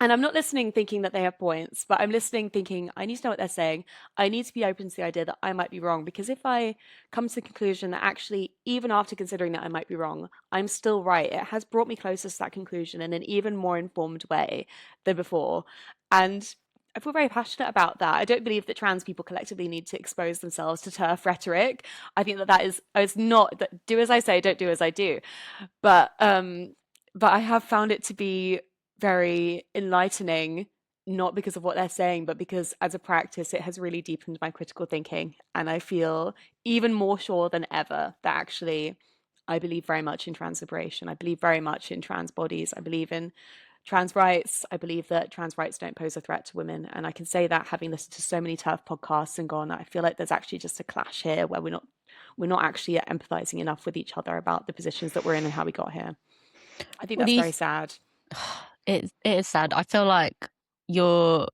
And I'm not listening thinking that they have points, but I'm listening thinking I need to know what they're saying. I need to be open to the idea that I might be wrong, because if I come to the conclusion that actually, even after considering that I might be wrong, I'm still right, it has brought me closer to that conclusion in an even more informed way than before. And I feel very passionate about that. I don't believe that trans people collectively need to expose themselves to turf rhetoric. I think that that is, it's not that do as I say, don't do as I do. But but I have found it to be very enlightening, not because of what they're saying, but because as a practice, it has really deepened my critical thinking. And I feel even more sure than ever that actually I believe very much in trans liberation. I believe very much in trans bodies. I believe in trans rights. I believe that trans rights don't pose a threat to women. And I can say that having listened to so many TERF podcasts and gone, I feel like there's actually just a clash here where we're not actually empathizing enough with each other about the positions that we're in and how we got here. I think that's very sad. It is sad. I feel like your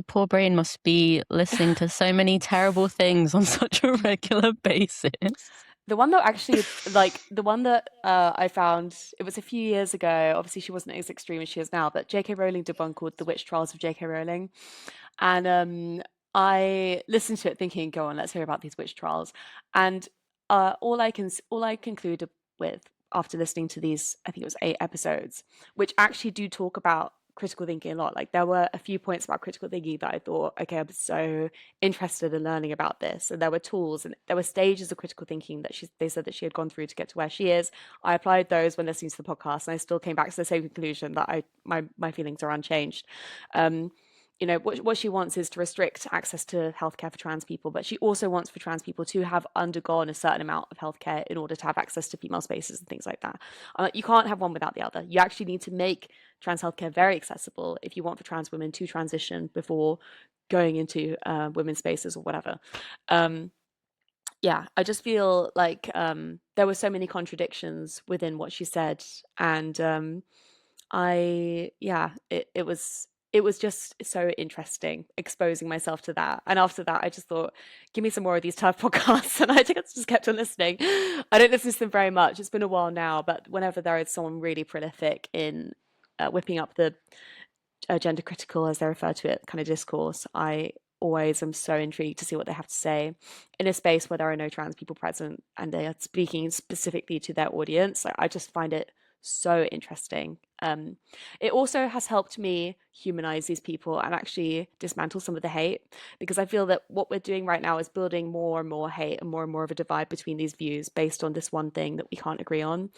poor brain must be listening to so many terrible things on such a regular basis. The one that actually, like the one that I found, it was a few years ago. Obviously, she wasn't as extreme as she is now, but J.K. Rowling did one called "The Witch Trials of J.K. Rowling," and I listened to it thinking, "Go on, let's hear about these witch trials." And all I concluded with after listening to these, I think it was 8 episodes, which actually do talk about critical thinking a lot. Like there were a few points about critical thinking that I thought, okay, I'm so interested in learning about this. And there were tools and there were stages of critical thinking that they said that she had gone through to get to where she is. I applied those when listening to the podcast, and I still came back to the same conclusion that my feelings are unchanged. What she wants is to restrict access to healthcare for trans people, but she also wants for trans people to have undergone a certain amount of healthcare in order to have access to female spaces and things like that. You can't have one without the other. You actually need to make trans healthcare very accessible if you want for trans women to transition before going into women's spaces or whatever. I just feel like there were so many contradictions within what she said, and it was just so interesting exposing myself to that. And after that, I just thought, give me some more of these type podcasts. And I just kept on listening. I don't listen to them very much. It's been a while now, but whenever there is someone really prolific in whipping up the gender critical, as they refer to it, kind of discourse, I always am so intrigued to see what they have to say in a space where there are no trans people present and they are speaking specifically to their audience. I just find it so interesting. It also has helped me humanize these people and actually dismantle some of the hate, because I feel that what we're doing right now is building more and more hate and more of a divide between these views based on this one thing that we can't agree on.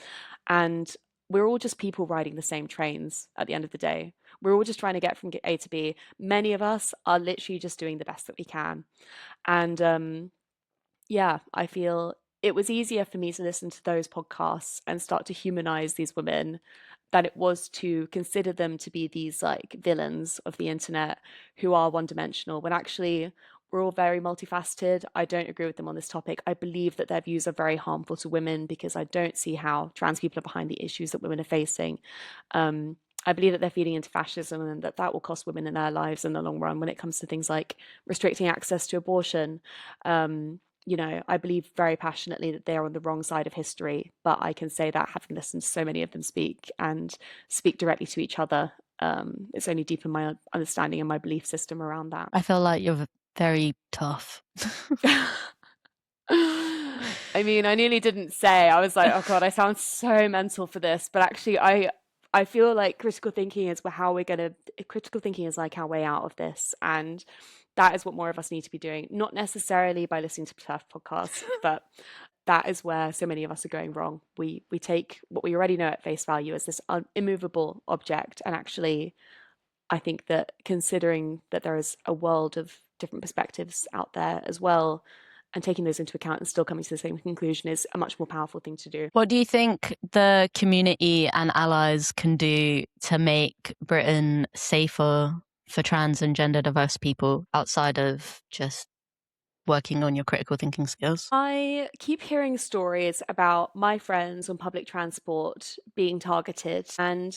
And we're all just people riding the same trains at the end of the day. We're all just trying to get from A to B. Many of us are literally just doing the best that we can. And I feel it was easier for me to listen to those podcasts and start to humanize these women than it was to consider them to be these like villains of the internet who are one dimensional, when actually we're all very multifaceted. I don't agree with them on this topic. I believe that their views are very harmful to women because I don't see how trans people are behind the issues that women are facing. I believe that they're feeding into fascism and that will cost women in their lives in the long run when it comes to things like restricting access to abortion. I believe very passionately that they're on the wrong side of history, but I can say that having listened to so many of them speak and speak directly to each other, it's only deepened my understanding and my belief system around that. I feel like you're very tough. I mean, I nearly didn't say. I was like, oh God, I sound so mental for this. But actually, I feel like critical thinking is critical thinking is like our way out of this. And that is what more of us need to be doing. Not necessarily by listening to tough podcasts, but that is where so many of us are going wrong. We take what we already know at face value as this immovable object, and actually I think that considering that there is a world of different perspectives out there as well, and taking those into account and still coming to the same conclusion is a much more powerful thing to do. What do you think the community and allies can do to make Britain safer for trans and gender diverse people outside of just working on your critical thinking skills? I keep hearing stories about my friends on public transport being targeted, and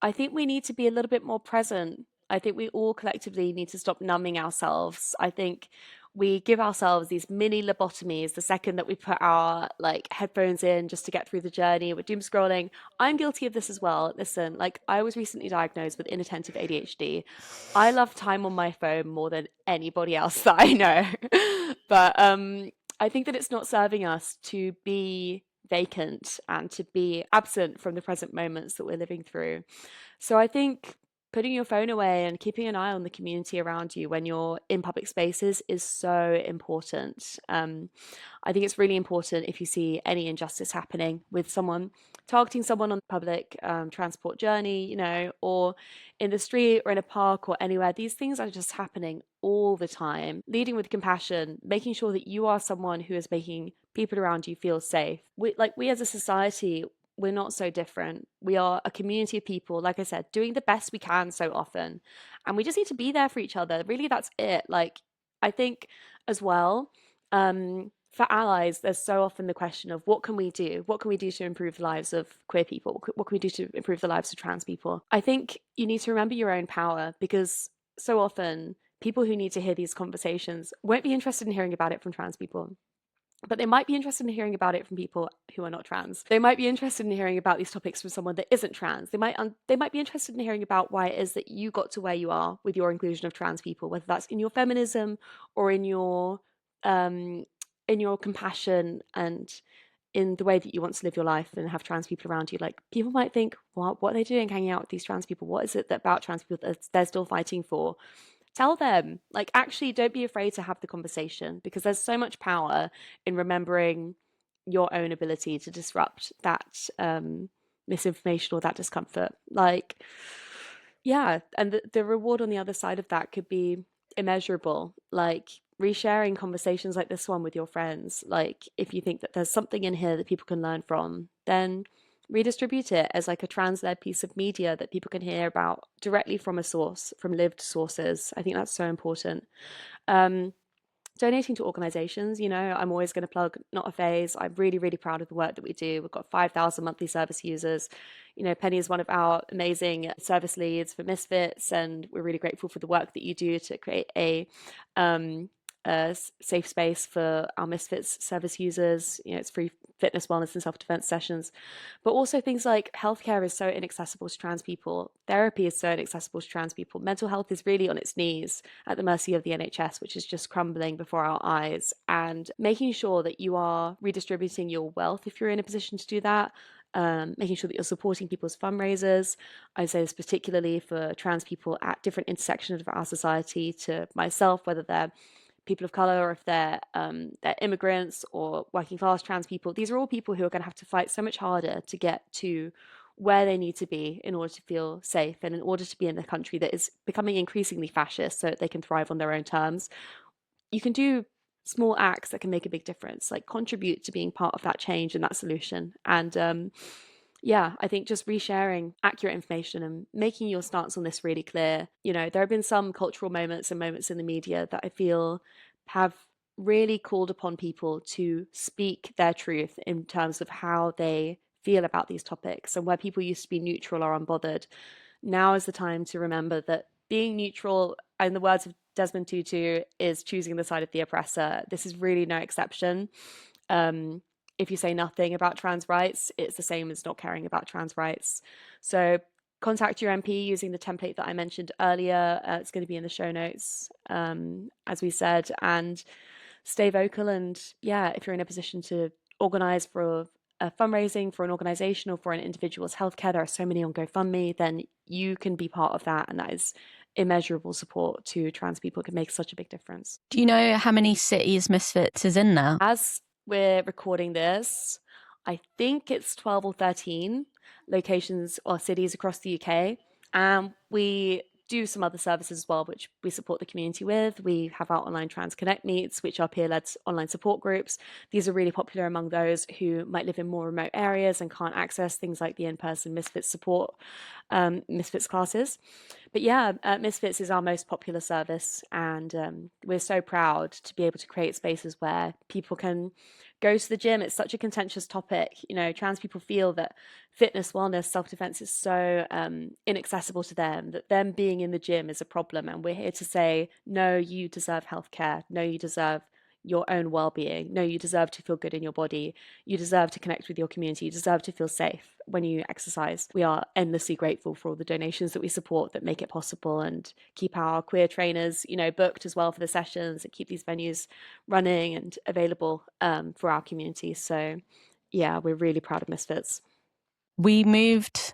I think we need to be a little bit more present. I think we all collectively need to stop numbing ourselves. I think we give ourselves these mini lobotomies the second that we put our headphones in just to get through the journey. We're doom scrolling. I'm guilty of this as well. Listen, I was recently diagnosed with inattentive ADHD. I love time on my phone more than anybody else that I know. But I think that it's not serving us to be vacant and to be absent from the present moments that we're living through. So I think putting your phone away and keeping an eye on the community around you when you're in public spaces is so important. I think it's really important if you see any injustice happening with someone targeting someone on the public transport journey, or in the street or in a park or anywhere. These things are just happening all the time. Leading with compassion, making sure that you are someone who is making people around you feel safe. We as a society, we're not so different. We are a community of people, like I said, doing the best we can so often. And we just need to be there for each other. Really, that's it. I think as well, for allies, there's so often the question of what can we do? What can we do to improve the lives of queer people? What can we do to improve the lives of trans people? I think you need to remember your own power, because so often people who need to hear these conversations won't be interested in hearing about it from trans people. But they might be interested in hearing about it from people who are not trans. They might be interested in hearing about these topics from someone that isn't trans. They might be interested in hearing about why it is that you got to where you are with your inclusion of trans people, whether that's in your feminism or in your compassion and in the way that you want to live your life and have trans people around you. People might think, what are they doing hanging out with these trans people? What is it about trans people that they're still fighting for? Tell them. Actually, don't be afraid to have the conversation, because there's so much power in remembering your own ability to disrupt that misinformation or that discomfort. Yeah, and the reward on the other side of that could be immeasurable. Resharing conversations like this one with your friends. If you think that there's something in here that people can learn from, then redistribute it as a trans-led piece of media that people can hear about directly from a source, from lived sources. I think that's so important. Donating to organizations, I'm always going to plug NotAPhase. I'm really, really proud of the work that we do. We've got 5,000 monthly service users. Penny is one of our amazing service leads for Misfits, and we're really grateful for the work that you do to create a safe space for our Misfits service users. It's free fitness, wellness, and self-defense sessions. But also things like healthcare is so inaccessible to trans people. Therapy is so inaccessible to trans people. Mental health is really on its knees at the mercy of the NHS, which is just crumbling before our eyes. And making sure that you are redistributing your wealth if you're in a position to do that. Making sure that you're supporting people's fundraisers. I say this particularly for trans people at different intersections of our society, to myself, whether they're people of color or if they're immigrants or working class trans people. These are all people who are going to have to fight so much harder to get to where they need to be in order to feel safe and in order to be in a country that is becoming increasingly fascist, so that they can thrive on their own terms. You can do small acts that can make a big difference, contribute to being part of that change and that solution. And yeah, I think just resharing accurate information and making your stance on this really clear. There have been some cultural moments and moments in the media that I feel have really called upon people to speak their truth in terms of how they feel about these topics, and where people used to be neutral or unbothered. Now is the time to remember that being neutral, in the words of Desmond Tutu, is choosing the side of the oppressor. This is really no exception. If you say nothing about trans rights, it's the same as not caring about trans rights. So contact your MP using the template that I mentioned earlier. It's going to be in the show notes, as we said, and stay vocal. And yeah, if you're in a position to organize for a fundraising for an organization or for an individual's healthcare, there are so many on GoFundMe, then you can be part of that. And that is immeasurable support to trans people. It can make such a big difference. Do you know how many cities Misfits is in now? As we're recording this, I think it's 12 or 13 locations or cities across the UK. And we do some other services as well, which we support the community with. We have our online Trans Connect meets, which are peer-led online support groups. These are really popular among those who might live in more remote areas and can't access things like the in-person Misfits support, Misfits classes. But yeah, Misfits is our most popular service, and we're so proud to be able to create spaces where people can go to the gym. It's such a contentious topic. You know, trans people feel that fitness, wellness, self-defense is so inaccessible to them, that them being in the gym is a problem. And we're here to say, no, you deserve healthcare. No, you deserve your own well-being. No, you deserve to feel good in your body. You deserve to connect with your community. You deserve to feel safe when you exercise. We are endlessly grateful for all the donations that we support that make it possible and keep our queer trainers, you know, booked as well for the sessions and keep these venues running and available for our community. So yeah, we're really proud of Misfits. We moved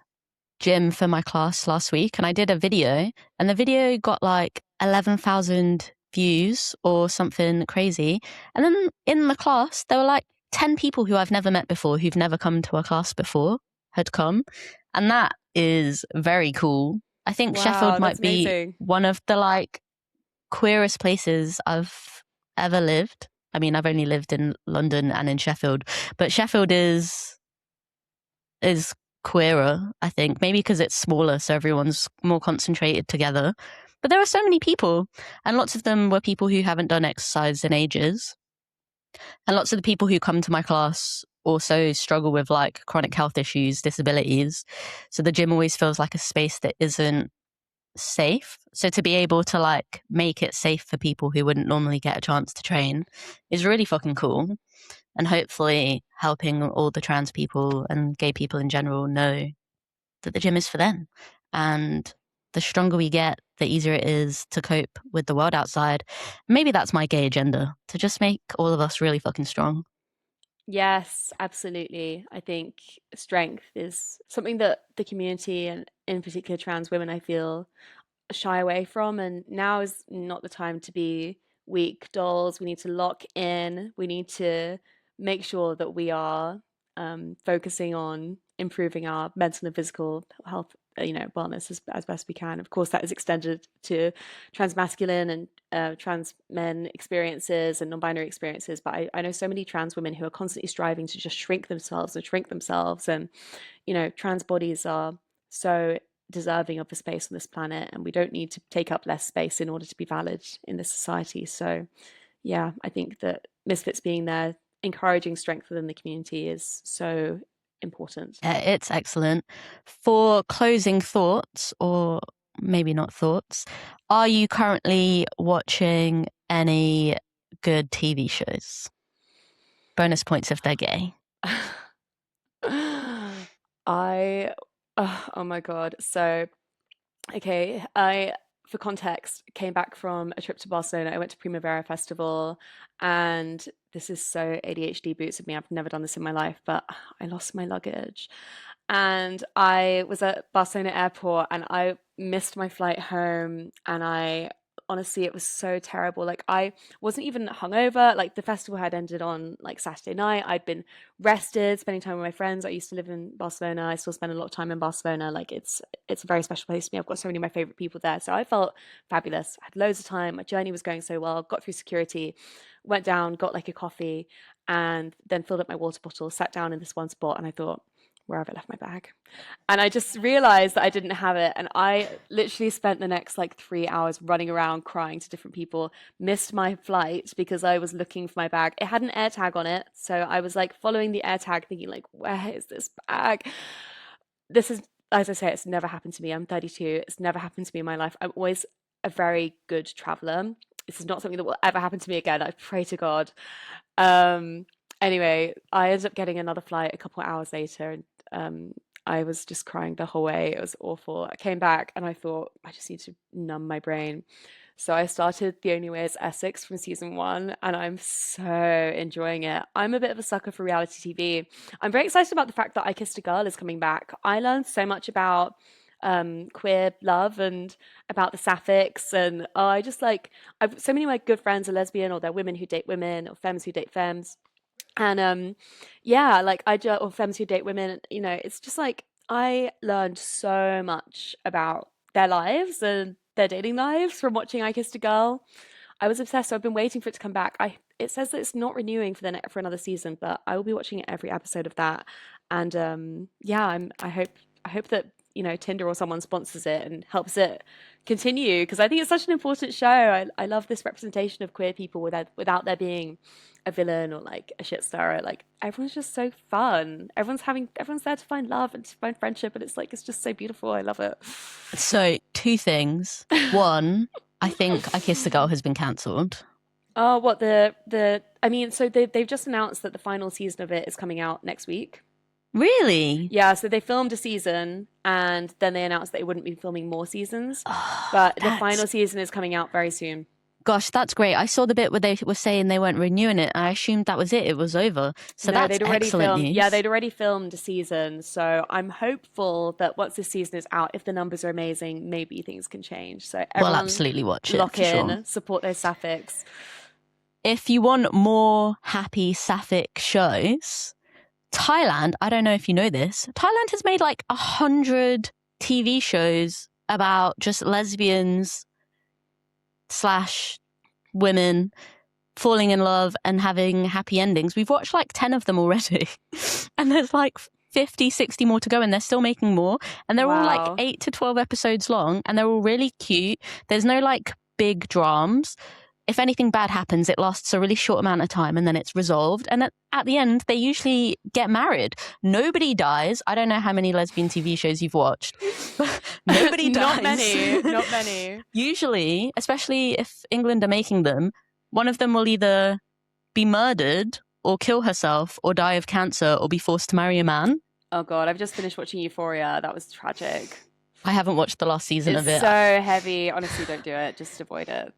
gym for my class last week and I did a video, and the video got like 11,000 views or something crazy. And then in the class, there were like 10 people who I've never met before, who've never come to a class before, had come. And that is very cool. I think Wow, Sheffield might that's be amazing. one of the like queerest places I've ever lived. I mean, I've only lived in London and in Sheffield, but Sheffield is queerer, I think, maybe because it's smaller, so everyone's more concentrated together. But there are so many people, and lots of them were people who haven't done exercise in ages. And lots of the people who come to my class also struggle with like chronic health issues, disabilities. So the gym always feels like a space that isn't safe. So to be able to like make it safe for people who wouldn't normally get a chance to train is really fucking cool. And hopefully helping all the trans people and gay people in general know that the gym is for them. And the stronger we get, the easier it is to cope with the world outside. Maybe that's my gay agenda, to just make all of us really fucking strong. Yes, absolutely. I think strength is something that the community and in particular trans women, I feel, shy away from. And now is not the time to be weak dolls. We need to lock in. We need to make sure that we are focusing on improving our mental and physical health, you know, wellness as best we can. Of course, that is extended to trans masculine and trans men experiences and non-binary experiences. But I know so many trans women who are constantly striving to just shrink themselves and shrink themselves. And, you know, trans bodies are so deserving of a space on this planet, and we don't need to take up less space in order to be valid in this society. So yeah, I think that Misfits being there, encouraging strength within the community is so important. It's excellent. For closing thoughts, or maybe not thoughts, are you currently watching any good TV shows? Bonus points if they're gay. I oh my God. So okay, for context, came back from a trip to Barcelona. I went to Primavera Festival, and this is so ADHD boots of me. I've never done this in my life, but I lost my luggage. And I was at Barcelona airport and I missed my flight home, and I honestly it was so terrible. Like I wasn't even hungover. Like the festival had ended on like Saturday night. I'd been rested, spending time with my friends. I used to live in Barcelona. I still spend a lot of time in Barcelona. Like it's a very special place to me. I've got so many of my favorite people there. So I felt fabulous. I had loads of time. My journey was going so well. Got through security, went down, got like a coffee, and then filled up my water bottle, sat down in this one spot, and I thought, where have I left my bag? And I just realized that I didn't have it. And I literally spent the next like 3 hours running around crying to different people, missed my flight because I was looking for my bag. It had an air tag on it. So I was like following the air tag, thinking, like, where is this bag? This is, as I say, it's never happened to me. I'm 32. It's never happened to me in my life. I'm always a very good traveler. This is not something that will ever happen to me again. I pray to God. Um, anyway, I ended up getting another flight a couple of hours later, and I was just crying the whole way. It was awful. I came back and I thought, I just need to numb my brain. So I started The Only Way is Essex from season one, and I'm so enjoying it. I'm a bit of a sucker for reality TV. I'm very excited about the fact that I Kissed a Girl is coming back. I learned so much about queer love and about the sapphics, and I've so many of my good friends are lesbian, or they're women who date women, or femmes who date femmes. And yeah, like or femmes who date women, it's just like I learned so much about their lives and their dating lives from watching I Kissed a Girl. I was obsessed, so I've been waiting for it to come back. It says that it's not renewing for another season, but I will be watching every episode of that. And yeah, I hope that Tinder or someone sponsors it and helps it continue, because I think it's such an important show. I love this representation of queer people without there being a villain or like a shit stirrer. Like everyone's just so fun. Everyone's there to find love and to find friendship, and it's just so beautiful. I love it. So, two things. One, I think I Kissed a Girl has been cancelled. Oh, what I mean, so they've just announced that the final season of it is coming out next week. Really? Yeah, so they filmed a season and then they announced they wouldn't be filming more seasons. Oh, But the final season is coming out very soon. Gosh, that's great. I saw the bit where they were saying they weren't renewing it. I assumed that was it. It was over. So No, that's they'd already excellent filmed. news. Yeah, they'd already filmed a season. So I'm hopeful that once this season is out, if the numbers are amazing, maybe things can change. So Well, everyone absolutely watch it. lock for in, sure. support those sapphics. If you want more happy sapphic shows, Thailand, I don't know if you know this, Thailand has made like 100 TV shows about just lesbians slash women falling in love and having happy endings. We've watched like 10 of them already. And there's like 50, 60 more to go, and they're still making more. And they're all like Wow. 8 to 12 episodes long, and they're all really cute. There's no like big dramas. If anything bad happens, it lasts a really short amount of time and then it's resolved. And at the end, they usually get married. Nobody dies. I don't know how many lesbian TV shows you've watched. But nobody dies. Not many. Not many. Usually, especially if England are making them, one of them will either be murdered or kill herself or die of cancer or be forced to marry a man. Oh God, I've just finished watching Euphoria. That was tragic. I haven't watched the last season of it. It's so heavy. Honestly, don't do it. Just avoid it.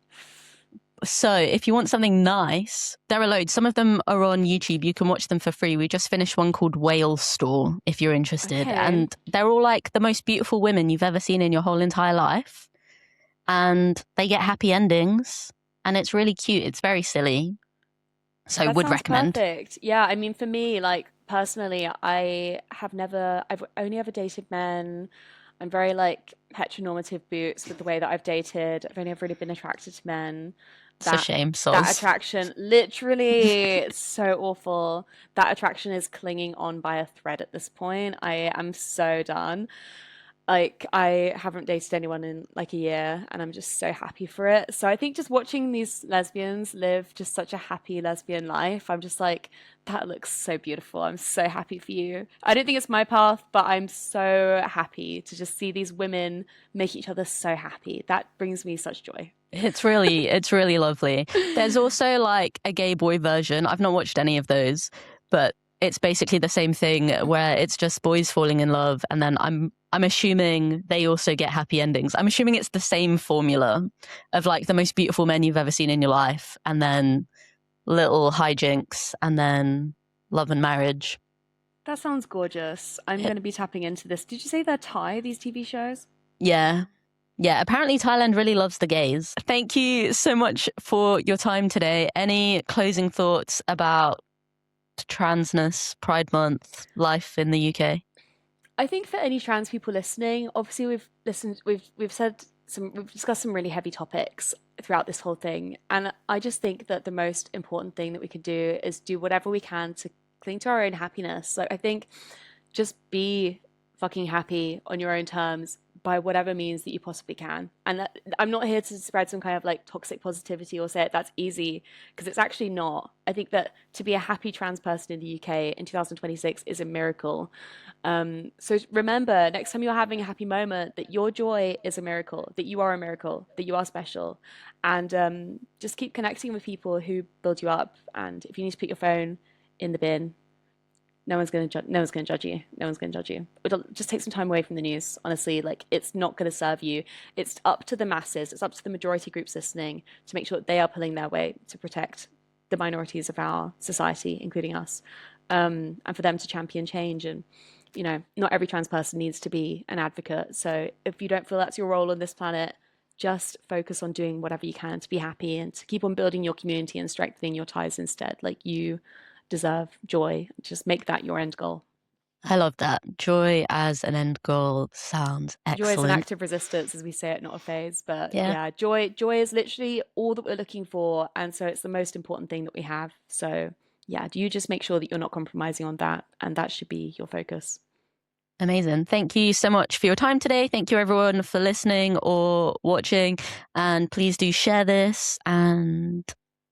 So if you want something nice, there are loads. Some of them are on YouTube. You can watch them for free. We just finished one called Whale Store, if you're interested. Okay. And they're all like the most beautiful women you've ever seen in your whole entire life. And they get happy endings. And it's really cute. It's very silly. So I would recommend. Perfect. Yeah, I mean, for me, like personally, I've only ever dated men. I'm very like heteronormative boots with the way that I've dated. I've only ever really been attracted to men. It's a shame, That souls. attraction, literally, it's so awful. That attraction is clinging on by a thread at this point. I am so done. Like, I haven't dated anyone in like a year, and I'm just so happy for it. So I think just watching these lesbians live just such a happy lesbian life, I'm just like, that looks so beautiful. I'm so happy for you. I don't think it's my path, but I'm so happy to just see these women make each other so happy. That brings me such joy. It's really lovely. There's also like a gay boy version. I've not watched any of those, but it's basically the same thing where it's just boys falling in love, and then I'm assuming they also get happy endings. I'm assuming it's the same formula of like the most beautiful men you've ever seen in your life, and then little hijinks, and then love and marriage. That sounds gorgeous. I'm going to be tapping into this. Did you say they're Thai, these TV shows? Yeah. Yeah, apparently Thailand really loves the gays. Thank you so much for your time today. Any closing thoughts about transness, Pride Month, life in the UK? I think for any trans people listening, obviously we've discussed some really heavy topics throughout this whole thing, and I just think that the most important thing that we could do is do whatever we can to cling to our own happiness. So I think just be fucking happy on your own terms by whatever means that you possibly can. And I'm not here to spread some kind of like toxic positivity or say that that's easy, because it's actually not. I think that to be a happy trans person in the UK in 2026 is a miracle. So remember, next time you're having a happy moment, that your joy is a miracle, that you are a miracle, that you are special. And just keep connecting with people who build you up. And if you need to put your phone in the bin, no one's going to judge you. No one's going to judge you. Just take some time away from the news. Honestly, like it's not going to serve you. It's up to the masses. It's up to the majority groups listening to make sure that they are pulling their weight to protect the minorities of our society, including us, and for them to champion change. And not every trans person needs to be an advocate. So if you don't feel that's your role on this planet, just focus on doing whatever you can to be happy and to keep on building your community and strengthening your ties instead. Like deserve joy. Just make that your end goal. I love that. Joy as an end goal sounds Joy is an excellent. act of resistance, as we say at NotAPhase. But Yeah. yeah, joy is literally all that we're looking for. And so it's the most important thing that we have. So yeah, do you just make sure that you're not compromising on that? And that should be your focus. Amazing. Thank you so much for your time today. Thank you everyone for listening or watching. And please do share this and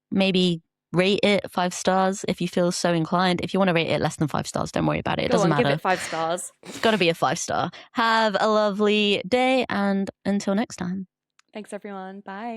maybe rate it 5 stars if you feel so inclined. If you want to rate it less than 5 stars, don't worry about it. It doesn't matter. Give it 5 stars. It's got to be a 5-star. Have a lovely day and until next time. Thanks everyone. Bye.